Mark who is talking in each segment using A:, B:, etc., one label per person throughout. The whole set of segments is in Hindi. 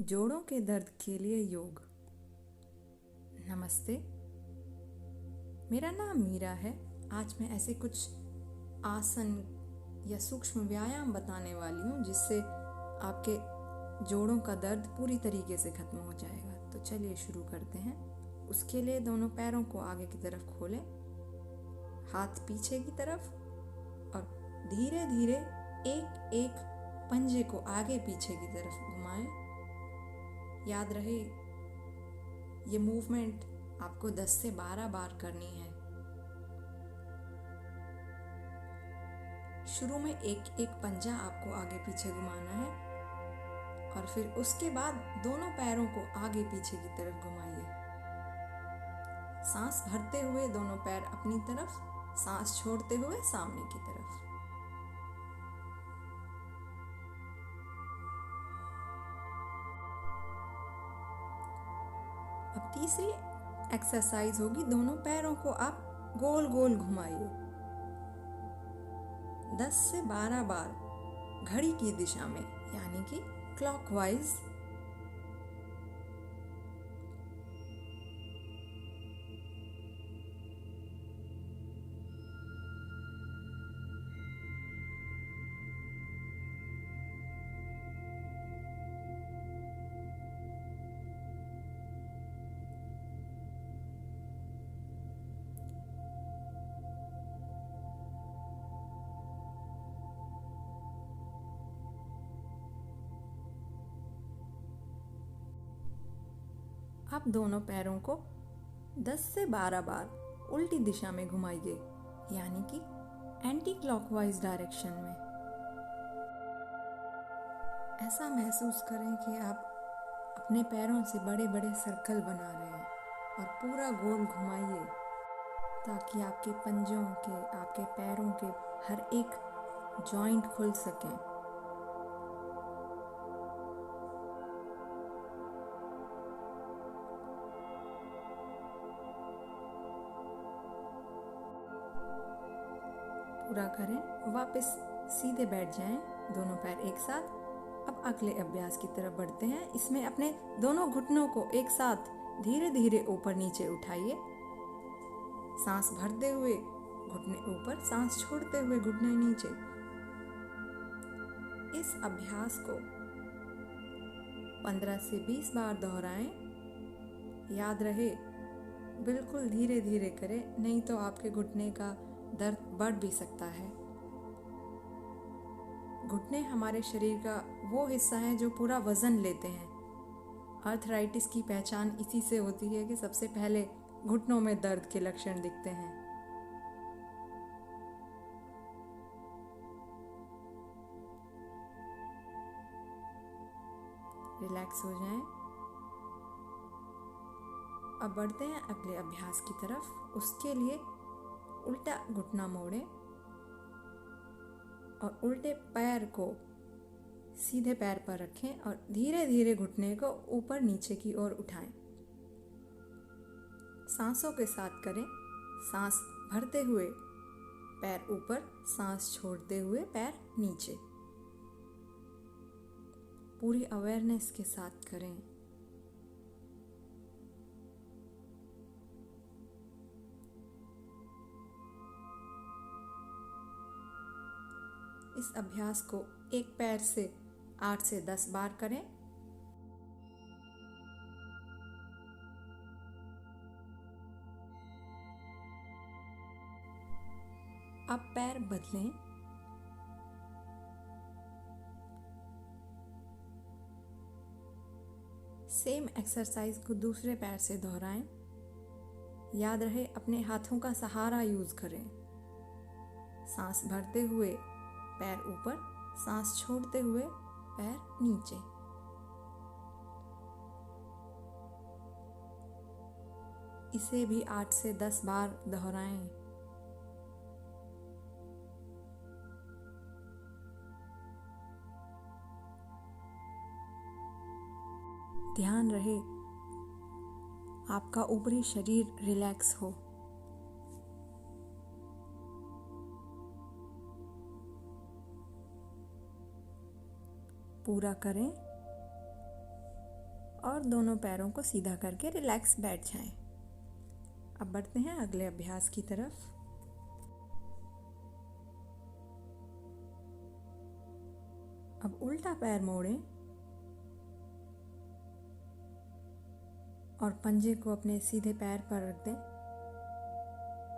A: जोड़ों के दर्द के लिए योग। नमस्ते, मेरा नाम मीरा है। आज मैं ऐसे कुछ आसन या सूक्ष्म व्यायाम बताने वाली हूँ जिससे आपके जोड़ों का दर्द पूरी तरीके से खत्म हो जाएगा। तो चलिए शुरू करते हैं। उसके लिए दोनों पैरों को आगे की तरफ खोलें, हाथ पीछे की तरफ, और धीरे धीरे एक एक पंजे को आगे पीछे की तरफ घुमाएं। याद रहे, ये मूवमेंट आपको 10 से 12 बार करनी है। शुरू में एक एक पंजा आपको आगे पीछे घुमाना है और फिर उसके बाद दोनों पैरों को आगे पीछे की तरफ घुमाइए। सांस भरते हुए दोनों पैर अपनी तरफ, सांस छोड़ते हुए सामने की तरफ। अब तीसरी एक्सरसाइज होगी, दोनों पैरों को आप गोल गोल घुमाइए 10 से 12 बार घड़ी की दिशा में, यानी कि क्लॉकवाइज। आप दोनों पैरों को 10 से 12 बार उल्टी दिशा में घुमाइए, यानी कि एंटी क्लॉकवाइज डायरेक्शन में। ऐसा महसूस करें कि आप अपने पैरों से बड़े बड़े सर्कल बना रहे हैं और पूरा गोल घुमाइए ताकि आपके पंजों के, आपके पैरों के हर एक जॉइंट खुल सकें। पूरा करें, वापस सीधे बैठ जाएं, दोनों पैर एक साथ। अब अगले अभ्यास की तरफ बढ़ते हैं। इसमें अपने दोनों घुटनों को एक साथ धीरे धीरे ऊपर नीचे उठाइए। सांस भरते हुए घुटने ऊपर, सांस छोड़ते हुए घुटने नीचे। इस अभ्यास को 15 से 20 बार दोहराएं। याद रहे, बिल्कुल धीरे धीरे करें, नहीं तो आपके घुटने का दर्द बढ़ भी सकता है। घुटने हमारे शरीर का वो हिस्सा है जो पूरा वजन लेते हैं। आर्थराइटिस की पहचान इसी से होती है कि सबसे पहले घुटनों में दर्द के लक्षण दिखते हैं। रिलैक्स हो जाएं। अब बढ़ते हैं अगले अभ्यास की तरफ। उसके लिए उल्टा घुटना मोड़ें और उल्टे पैर को सीधे पैर पर रखें और धीरे धीरे घुटने को ऊपर नीचे की ओर उठाएं। सांसों के साथ करें। सांस भरते हुए पैर ऊपर, सांस छोड़ते हुए पैर नीचे। पूरी अवेयरनेस के साथ करें। इस अभ्यास को एक पैर से 8 से 10 बार करें। अब पैर बदलें। सेम एक्सरसाइज को दूसरे पैर से दोहराएं। याद रहे, अपने हाथों का सहारा यूज करें। सांस भरते हुए पैर ऊपर, सांस छोड़ते हुए पैर नीचे। इसे भी 8 से 10 बार दोहराएं। ध्यान रहे आपका ऊपरी शरीर रिलैक्स हो। पूरा करें। और दोनों पैरों को सीधा करके रिलैक्स बैठ जाएं। अब बढ़ते हैं अगले अभ्यास की तरफ। अब उल्टा पैर मोड़ें और पंजे को अपने सीधे पैर पर रख दें।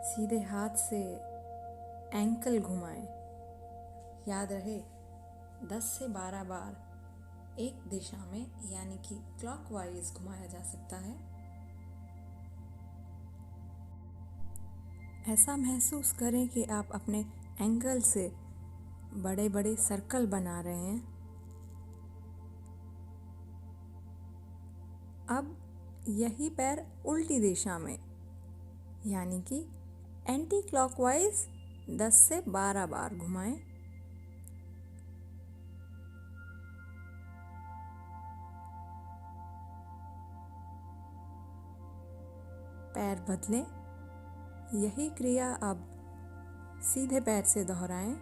A: सीधे हाथ से एंकल घुमाएं। याद रहे 10 से 12 बार एक दिशा में यानी कि क्लॉकवाइज घुमाया जा सकता है। ऐसा महसूस करें कि आप अपने एंकल से बड़े बड़े सर्कल बना रहे हैं। अब यही पैर उल्टी दिशा में यानी कि एंटी क्लॉकवाइज 10 से 12 बार घुमाएं। पैर बदलें। यही क्रिया अब सीधे पैर से दोहराएं।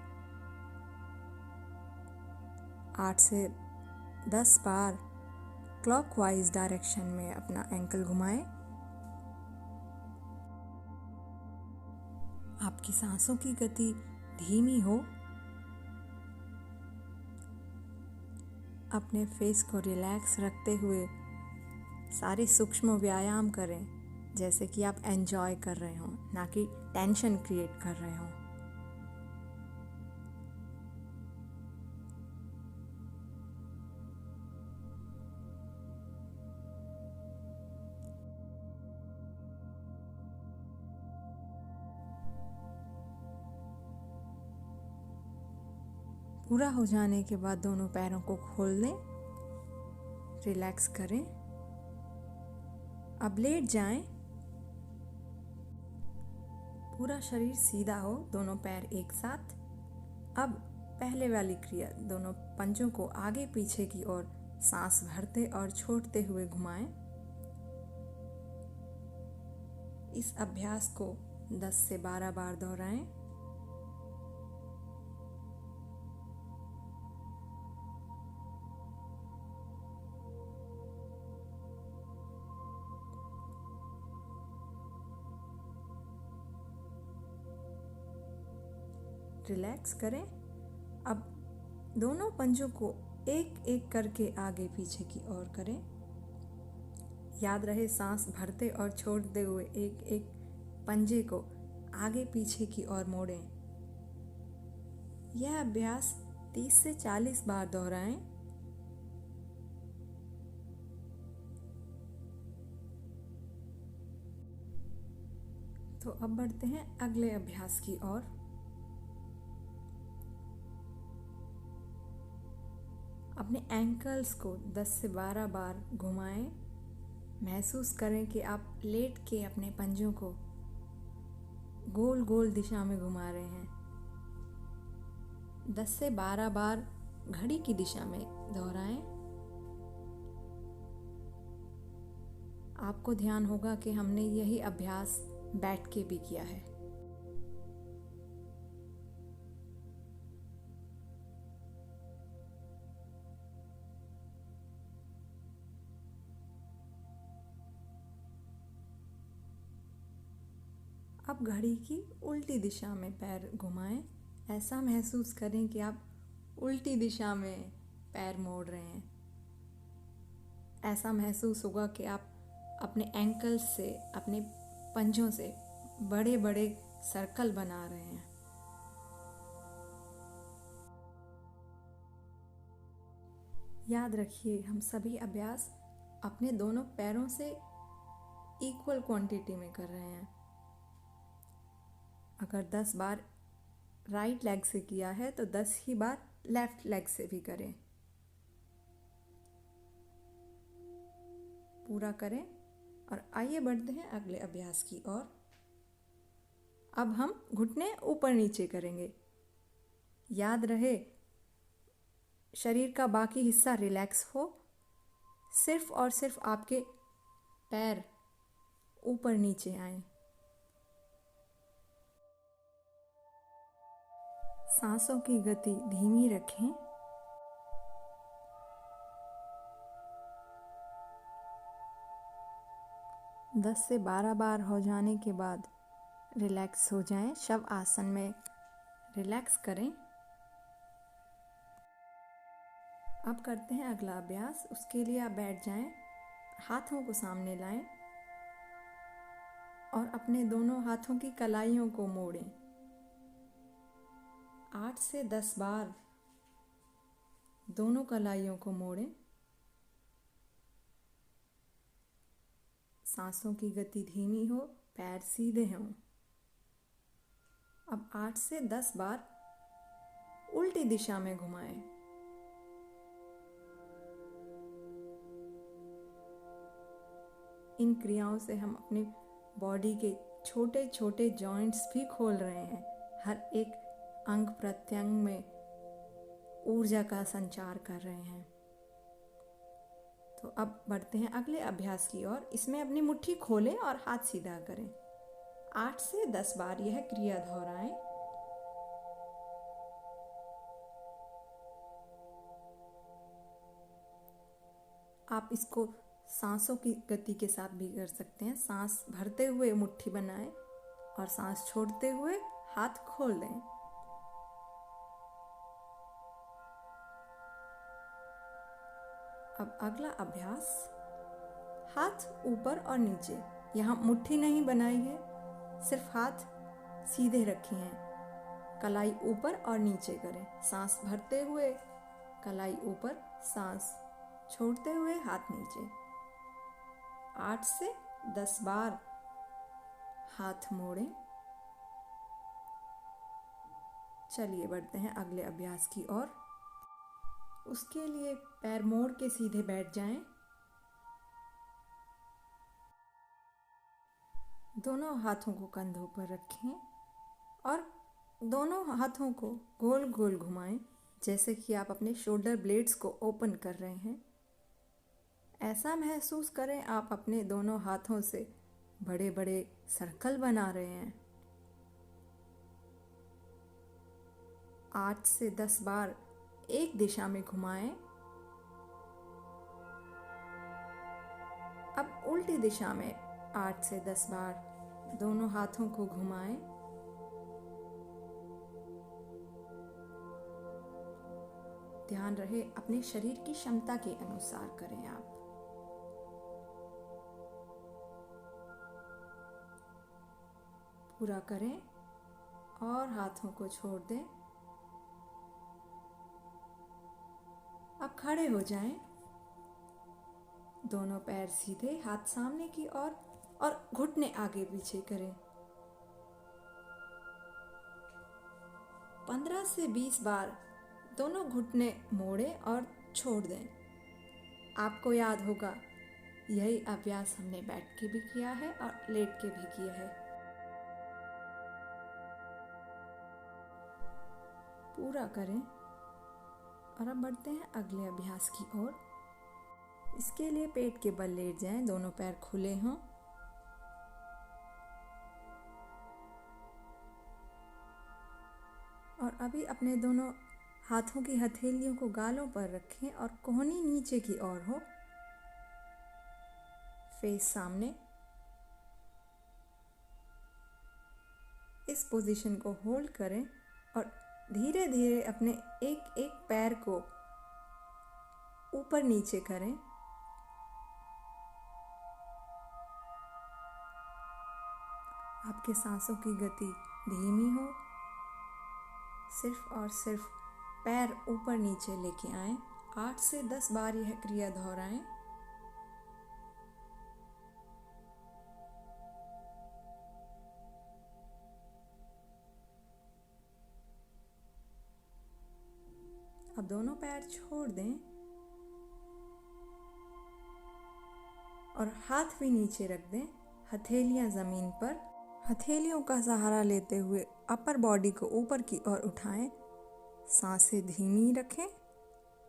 A: 8 से 10 बार क्लॉकवाइज डायरेक्शन में अपना एंकल घुमाएं। आपकी सांसों की गति धीमी हो। अपने फेस को रिलैक्स रखते हुए सारे सूक्ष्म व्यायाम करें जैसे कि आप एंजॉय कर रहे हो, ना कि टेंशन क्रिएट कर रहे हो। पूरा हो जाने के बाद दोनों पैरों को खोल दें, रिलैक्स करें। अब लेट जाएं। पूरा शरीर सीधा हो, दोनों पैर एक साथ। अब पहले वाली क्रिया, दोनों पंजों को आगे पीछे की ओर सांस भरते और छोड़ते हुए घुमाएं। इस अभ्यास को 10 से 12 बार दोहराएं। रिलैक्स करें। अब दोनों पंजों को एक एक करके आगे पीछे की ओर करें। याद रहे सांस भरते और छोड़ते हुए एक एक पंजे को आगे पीछे की ओर मोड़ें। यह अभ्यास 30 से 40 बार दोहराएं। तो अब बढ़ते हैं अगले अभ्यास की ओर। अपने एंकल्स को 10 से 12 बार घुमाएं। महसूस करें कि आप लेट के अपने पंजों को गोल गोल दिशा में घुमा रहे हैं। 10 से 12 बार घड़ी की दिशा में दोहराएं। आपको ध्यान होगा कि हमने यही अभ्यास बैठ के भी किया है। अब घड़ी की उल्टी दिशा में पैर घुमाएं। ऐसा महसूस करें कि आप उल्टी दिशा में पैर मोड़ रहे हैं। ऐसा महसूस होगा कि आप अपने एंकल्स से, अपने पंजों से बड़े बड़े सर्कल बना रहे हैं। याद रखिए, हम सभी अभ्यास अपने दोनों पैरों से इक्वल क्वांटिटी में कर रहे हैं। अगर 10 बार राइट लेग से किया है तो 10 ही बार लेफ्ट लेग से भी करें। पूरा करें और आइए बढ़ते हैं अगले अभ्यास की ओर। अब हम घुटने ऊपर नीचे करेंगे। याद रहे शरीर का बाकी हिस्सा रिलैक्स हो, सिर्फ और सिर्फ आपके पैर ऊपर नीचे आएं। सांसों की गति धीमी रखें। 10 से 12 बार हो जाने के बाद रिलैक्स हो जाएं। शव आसन में रिलैक्स करें। अब करते हैं अगला अभ्यास। उसके लिए आप बैठ जाएं, हाथों को सामने लाएं और अपने दोनों हाथों की कलाइयों को मोड़ें। 8 से 10 बार दोनों कलाइयों को मोड़ें। सांसों की गति धीमी हो, पैर सीधे हों। अब 8 से 10 बार उल्टी दिशा में घुमाएं। इन क्रियाओं से हम अपनी बॉडी के छोटे छोटे जॉइंट्स भी खोल रहे हैं। हर एक अंग प्रत्यंग में ऊर्जा का संचार कर रहे हैं। तो अब बढ़ते हैं अगले अभ्यास की ओर। इसमें अपनी मुट्ठी खोलें और हाथ सीधा करें। 8 से 10 बार यह क्रिया दोहराएं। आप इसको सांसों की गति के साथ भी कर सकते हैं। सांस भरते हुए मुट्ठी बनाएं और सांस छोड़ते हुए हाथ खोल दें। अब अगला अभ्यास, हाथ ऊपर और नीचे। यहाँ मुट्ठी नहीं बनाई है, सिर्फ हाथ सीधे रखे हैं। कलाई ऊपर और नीचे करें। सांस भरते हुए कलाई ऊपर, सांस छोड़ते हुए हाथ नीचे। 8 से 10 बार हाथ मोड़ें। चलिए बढ़ते हैं अगले अभ्यास की ओर। उसके लिए पैर मोड़ के सीधे बैठ जाएं। दोनों हाथों को कंधों पर रखें और दोनों हाथों को गोल गोल घुमाएं, जैसे कि आप अपने शोल्डर ब्लेड्स को ओपन कर रहे हैं। ऐसा महसूस करें आप अपने दोनों हाथों से बड़े बड़े सर्कल बना रहे हैं। 8 से 10 बार एक दिशा में घुमाएं। अब उल्टी दिशा में 8 से 10 बार दोनों हाथों को घुमाएं। ध्यान रहे अपने शरीर की क्षमता के अनुसार करें आप। पूरा करें और हाथों को छोड़ दें। अब खड़े हो जाएं। दोनों पैर सीधे, हाथ सामने की ओर और घुटने आगे पीछे करें। 15 से 20 बार दोनों घुटने मोड़ें और छोड़ दें। आपको याद होगा यही अभ्यास हमने बैठ के भी किया है और लेट के भी किया है। पूरा करें और अब बढ़ते हैं अगले अभ्यास की ओर। इसके लिए पेट के बल लेट जाएं, दोनों पैर खुले हों। और अभी अपने दोनों हाथों की हथेलियों को गालों पर रखें और कोहनी नीचे की ओर हो, फेस सामने। इस पोजीशन को होल्ड करें और धीरे धीरे अपने एक एक पैर को ऊपर नीचे करें। आपके सांसों की गति धीमी हो, सिर्फ और सिर्फ पैर ऊपर नीचे लेके आएं। 8 से 10 बार यह क्रिया दोहराएं। अब दोनों पैर छोड़ दें और हाथ भी नीचे रख दें, हथेलियां जमीन पर। हथेलियों का सहारा लेते हुए अपर बॉडी को ऊपर की ओर उठाएं। सांसें धीमी रखें।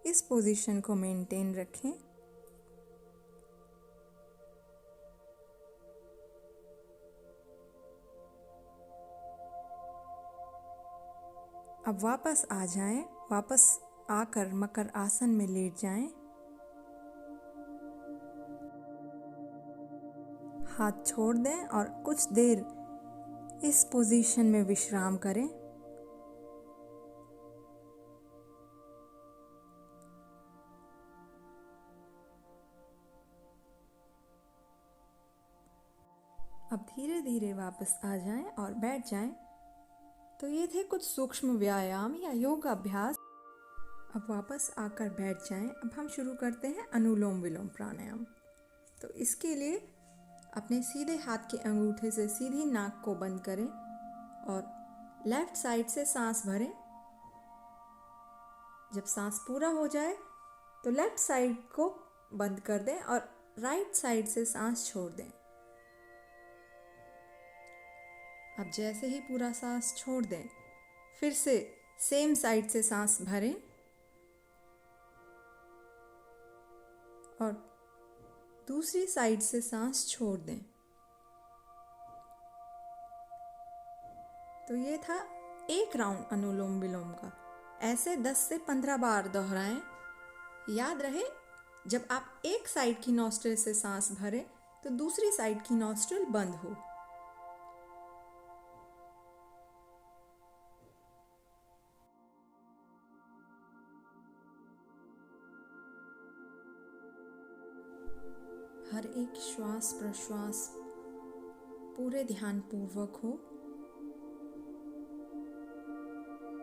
A: इस पोजीशन को मेंटेन रखें। अब वापस आ जाएं। वापस आकर मकर आसन में लेट जाएं। हाथ छोड़ दें और कुछ देर इस पोजीशन में विश्राम करें। अब धीरे धीरे वापस आ जाएं और बैठ जाएं। तो ये थे कुछ सूक्ष्म व्यायाम या योग अभ्यास। अब वापस आकर बैठ जाएं। अब हम शुरू करते हैं अनुलोम विलोम प्राणायाम। तो इसके लिए अपने सीधे हाथ के अंगूठे से सीधी नाक को बंद करें और लेफ्ट साइड से सांस भरें। जब सांस पूरा हो जाए तो लेफ्ट साइड को बंद कर दें और राइट साइड से सांस छोड़ दें। अब जैसे ही पूरा सांस छोड़ दें, फिर से सेम साइड से सांस भरें और दूसरी साइड से सांस छोड़ दें। तो ये था एक राउंड अनुलोम विलोम का। ऐसे 10 से 15 बार दोहराएं। याद रहे, जब आप एक साइड की नॉस्ट्रिल से सांस भरें तो दूसरी साइड की नॉस्ट्रिल बंद हो। हर एक श्वास प्रश्वास पूरे ध्यान पूर्वक हो।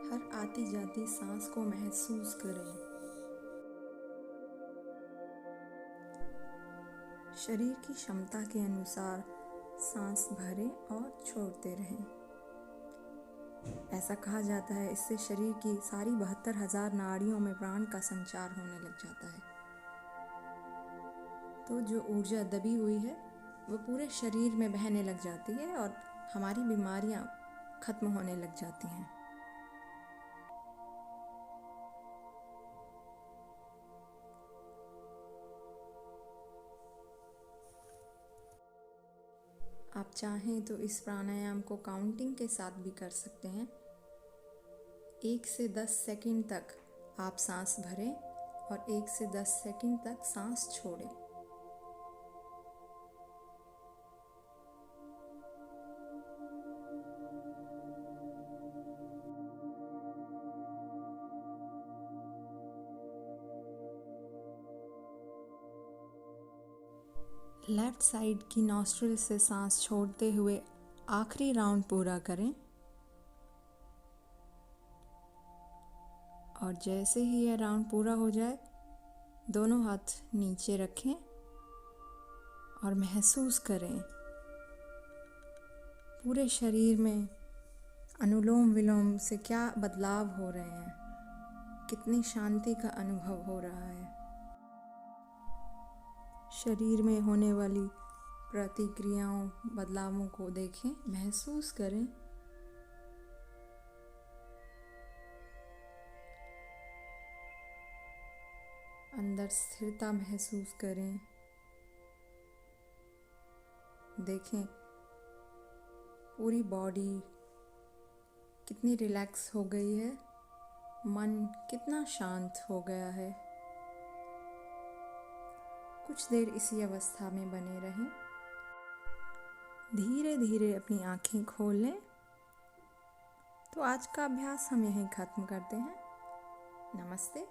A: हर आती जाती सांस को महसूस करें। शरीर की क्षमता के अनुसार सांस भरें और छोड़ते रहें। ऐसा कहा जाता है, इससे शरीर की सारी 72,000 नाड़ियों में प्राण का संचार होने लग जाता है। तो जो ऊर्जा दबी हुई है वो पूरे शरीर में बहने लग जाती है और हमारी बीमारियां खत्म होने लग जाती हैं। आप चाहें तो इस प्राणायाम को काउंटिंग के साथ भी कर सकते हैं। 1 से 10 सेकंड तक आप सांस भरें और 1 से 10 सेकंड तक सांस छोड़ें। लेफ्ट साइड की नॉस्ट्रिल से सांस छोड़ते हुए आखिरी राउंड पूरा करें और जैसे ही यह राउंड पूरा हो जाए, दोनों हाथ नीचे रखें और महसूस करें पूरे शरीर में अनुलोम विलोम से क्या बदलाव हो रहे हैं, कितनी शांति का अनुभव हो रहा है। शरीर में होने वाली प्रतिक्रियाओं, बदलावों को देखें, महसूस करें। अंदर स्थिरता महसूस करें। देखें पूरी बॉडी कितनी रिलैक्स हो गई है, मन कितना शांत हो गया है। कुछ देर इसी अवस्था में बने रहें। धीरे धीरे अपनी आंखें खोल लें। तो आज का अभ्यास हम यहीं ख़त्म करते हैं। नमस्ते।